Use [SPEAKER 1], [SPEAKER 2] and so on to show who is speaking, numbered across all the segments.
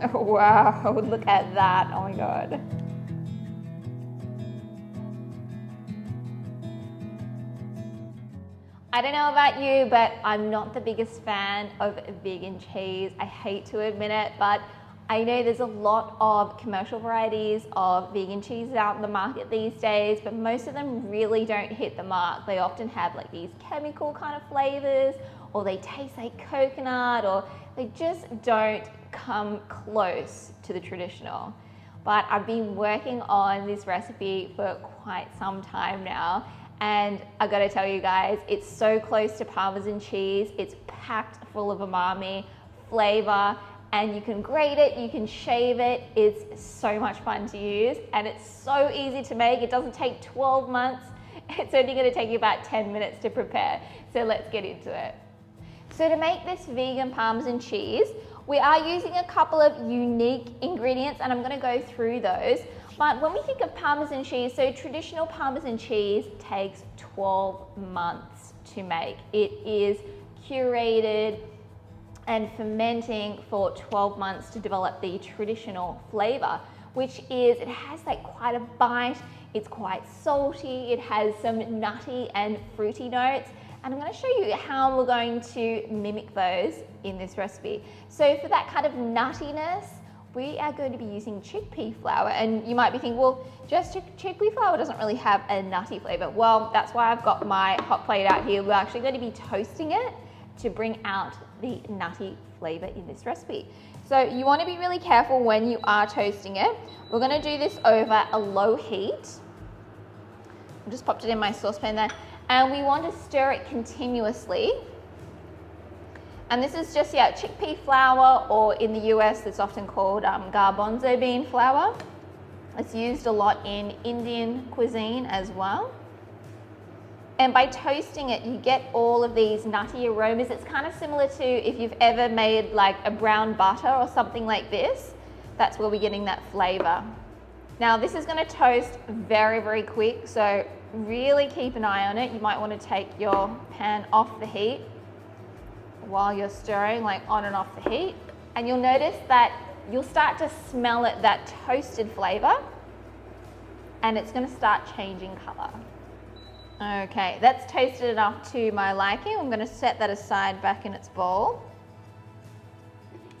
[SPEAKER 1] Wow, look at that, oh my God. I don't know about you, but I'm not the biggest fan of vegan cheese. I hate to admit it, but I know there's a lot of commercial varieties of vegan cheeses out in the market these days, but most of them really don't hit the mark. They often have like these chemical kind of flavors, or they taste like coconut, or they just don't come close to the traditional. But I've been working on this recipe for quite some time now, and I gotta tell you guys, it's so close to Parmesan cheese. It's packed full of umami, flavor, and you can grate it, you can shave it. It's so much fun to use, and it's so easy to make. It doesn't take 12 months. It's only gonna take you about 10 minutes to prepare. So let's get into it. So to make this vegan Parmesan cheese, we are using a couple of unique ingredients, and I'm gonna go through those. But when we think of Parmesan cheese, so traditional Parmesan cheese takes 12 months to make. It is curated and fermenting for 12 months to develop the traditional flavor, which is, it has like quite a bite, it's quite salty, it has some nutty and fruity notes, and I'm going to show you how we're going to mimic those in this recipe. So for that kind of nuttiness, we are going to be using chickpea flour, and you might be thinking, well, just chickpea flour doesn't really have a nutty flavor. Well, that's why I've got my hot plate out here. We're actually going to be toasting it to bring out the nutty flavor in this recipe. So you want to be really careful when you are toasting it. We're going to do this over a low heat. I just popped it in my saucepan there, and we want to stir it continuously. And this is just, chickpea flour, or in the US it's often called garbanzo bean flour. It's used a lot in Indian cuisine as well. And by toasting it, you get all of these nutty aromas. It's kind of similar to if you've ever made like a brown butter or something like this. That's where we're getting that flavor. Now this is going to toast very, very quick, so really keep an eye on it. You might want to take your pan off the heat while you're stirring, like on and off the heat, and you'll notice that you'll start to smell it, that toasted flavor, and it's going to start changing color. Okay, that's toasted enough to my liking. I'm going to set that aside back in its bowl.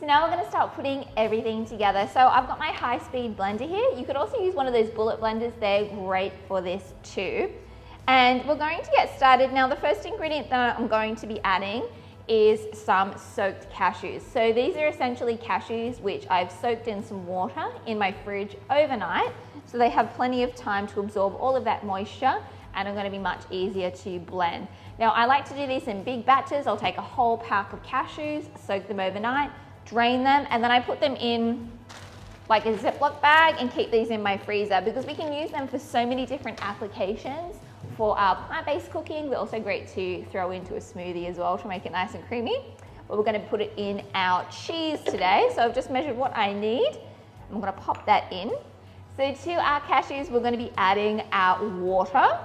[SPEAKER 1] So now we're going to start putting everything together. So I've got my high-speed blender here. You could also use one of those bullet blenders. They're great for this too. And we're going to get started. Now the first ingredient that I'm going to be adding is some soaked cashews. So these are essentially cashews which I've soaked in some water in my fridge overnight, so they have plenty of time to absorb all of that moisture and are going to be much easier to blend. Now I like to do this in big batches. I'll take a whole pack of cashews, soak them overnight, drain them, and then I put them in like a Ziploc bag and keep these in my freezer, because we can use them for so many different applications. For our plant-based cooking, they're also great to throw into a smoothie as well to make it nice and creamy. But we're going to put it in our cheese today. So I've just measured what I need. I'm going to pop that in. So to our cashews, we're going to be adding our water.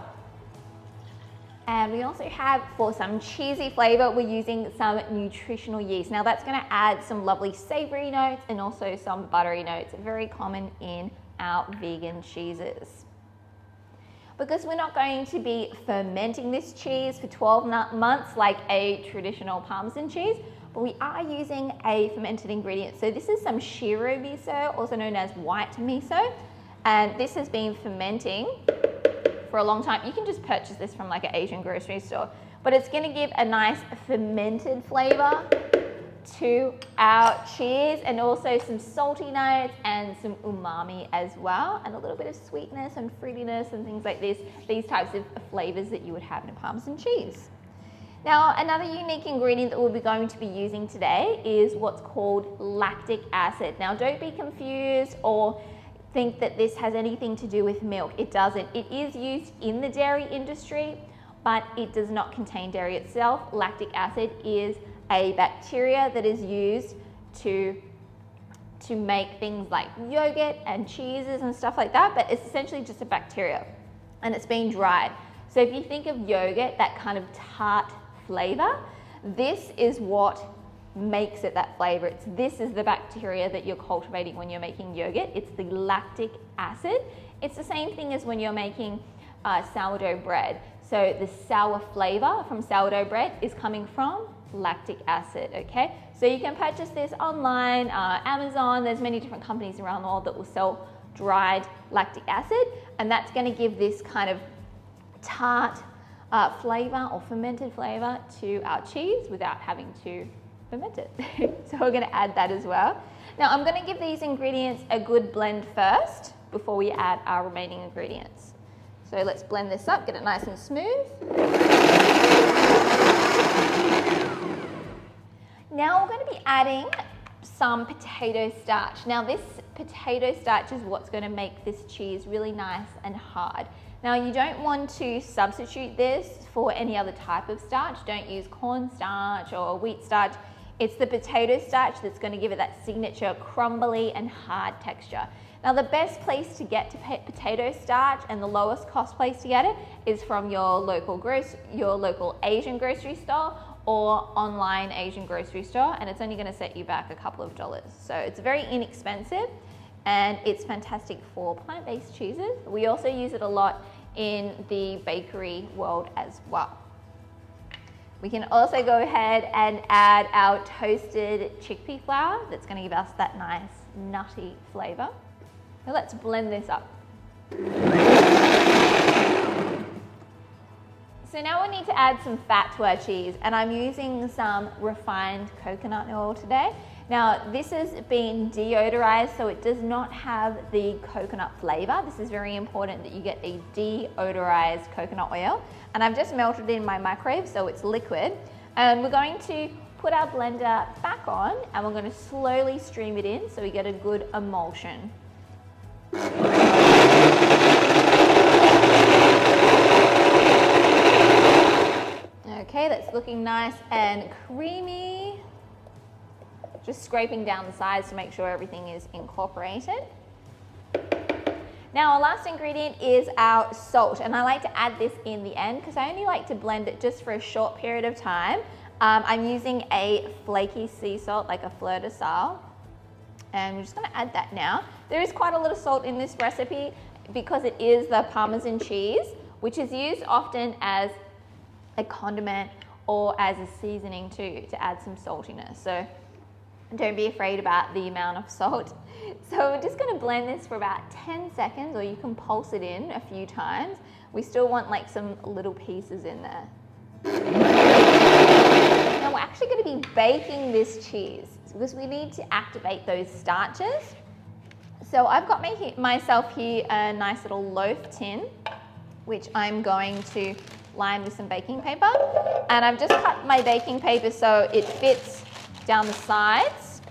[SPEAKER 1] And we also have, for some cheesy flavor, we're using some nutritional yeast. Now that's going to add some lovely savory notes and also some buttery notes, very common in our vegan cheeses. Because we're not going to be fermenting this cheese for 12 months like a traditional Parmesan cheese, but we are using a fermented ingredient. So this is some shiro miso, also known as white miso, and this has been fermenting for a long time. You can just purchase this from like an Asian grocery store, but it's going to give a nice fermented flavor to our cheese, and also some salty notes and some umami as well, and a little bit of sweetness and fruitiness and things like this, these types of flavors that you would have in a Parmesan cheese. Now another unique ingredient that we'll be going to be using today is what's called lactic acid. Now don't be confused or think that this has anything to do with milk. It doesn't. It is used in the dairy industry, but it does not contain dairy itself. Lactic acid is a bacteria that is used to make things like yogurt and cheeses and stuff like that, but it's essentially just a bacteria, and it's been dried. So if you think of yogurt, that kind of tart flavor, this is what makes it that flavor. This is the bacteria that you're cultivating when you're making yogurt. It's the lactic acid. It's the same thing as when you're making sourdough bread. So the sour flavor from sourdough bread is coming from lactic acid, okay? So you can purchase this online, Amazon, there's many different companies around the world that will sell dried lactic acid, and that's gonna give this kind of tart flavor or fermented flavor to our cheese without having to ferment it. So we're gonna add that as well. Now I'm gonna give these ingredients a good blend first before we add our remaining ingredients. So let's blend this up, get it nice and smooth. Now we're going to be adding some potato starch. Now this potato starch is what's going to make this cheese really nice and hard. Now you don't want to substitute this for any other type of starch. Don't use cornstarch or wheat starch. It's the potato starch that's going to give it that signature crumbly and hard texture. Now the best place to get potato starch and the lowest cost place to get it is from your local Asian grocery store or online Asian grocery store, and it's only going to set you back a couple of dollars. So it's very inexpensive and it's fantastic for plant-based cheeses. We also use it a lot in the bakery world as well. We can also go ahead and add our toasted chickpea flour that's going to give us that nice nutty flavor. So let's blend this up. So now we need to add some fat to our cheese, and I'm using some refined coconut oil today. Now this has been deodorized, so it does not have the coconut flavor. This is very important that you get a deodorized coconut oil. And I've just melted it in my microwave so it's liquid. And we're going to put our blender back on and we're going to slowly stream it in so we get a good emulsion. Okay, that's looking nice and creamy. Just scraping down the sides to make sure everything is incorporated. Now our last ingredient is our salt, and I like to add this in the end because I only like to blend it just for a short period of time. I'm using a flaky sea salt, like a fleur de sal, and we're just going to add that now. There is quite a lot of salt in this recipe because it is the Parmesan cheese, which is used often as a condiment or as a seasoning too, to add some saltiness. So don't be afraid about the amount of salt. So we're just going to blend this for about 10 seconds, or you can pulse it in a few times. We still want like some little pieces in there. Now we're actually going to be baking this cheese because we need to activate those starches. So I've got myself here a nice little loaf tin, which I'm going to line with some baking paper. And I've just cut my baking paper so it fits down the sides.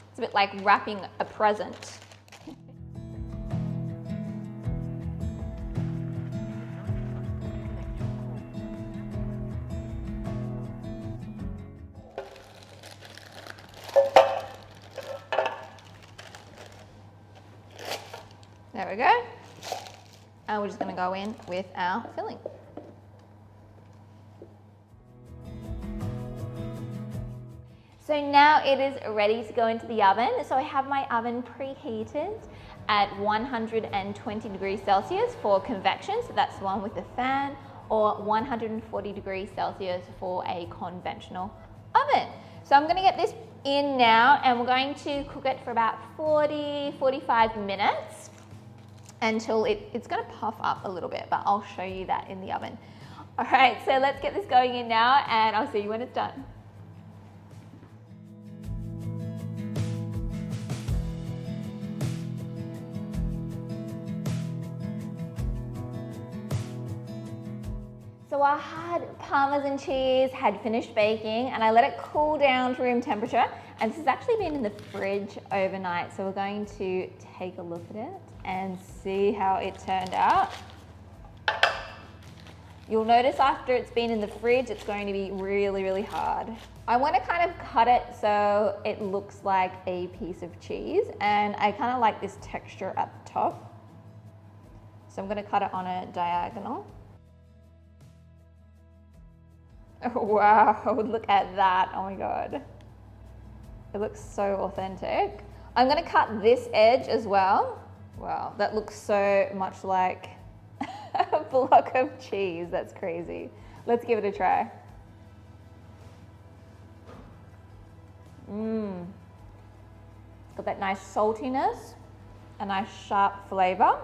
[SPEAKER 1] It's a bit like wrapping a present. There we go. And we're just going to go in with our filling. So now it is ready to go into the oven. So I have my oven preheated at 120 degrees Celsius for convection, so that's the one with the fan, or 140 degrees Celsius for a conventional oven. So I'm going to get this in now and we're going to cook it for about 45 minutes until it's going to puff up a little bit, but I'll show you that in the oven. All right, so let's get this going in now and I'll see you when it's done. So our hard Parmesan cheese had finished baking and I let it cool down to room temperature, and this has actually been in the fridge overnight, so we're going to take a look at it and see how it turned out. You'll notice after it's been in the fridge it's going to be really, really hard. I want to kind of cut it so it looks like a piece of cheese, and I kind of like this texture at the top. So I'm going to cut it on a diagonal. Oh, wow, look at that. Oh my God. It looks so authentic. I'm gonna cut this edge as well. Wow, that looks so much like a block of cheese. That's crazy. Let's give it a try. Got that nice saltiness, a nice sharp flavor.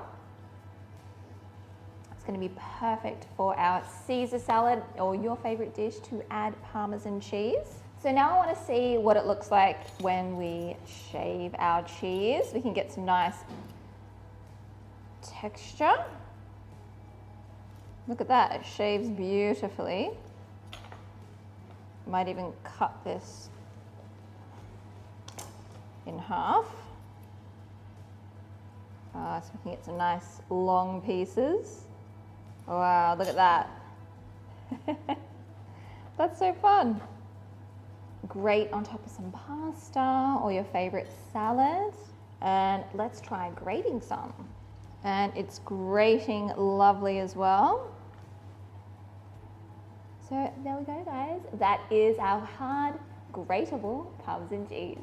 [SPEAKER 1] It's going to be perfect for our Caesar salad or your favorite dish to add Parmesan cheese. So now I want to see what it looks like when we shave our cheese. We can get some nice texture. Look at that, it shaves beautifully. Might even cut this in half. So we can get some nice long pieces. Wow, look at that. That's so fun. Great on top of some pasta or your favorite salad. And let's try grating some. And it's grating lovely as well. So there we go, guys. That is our hard, grateable Parmesan cheese.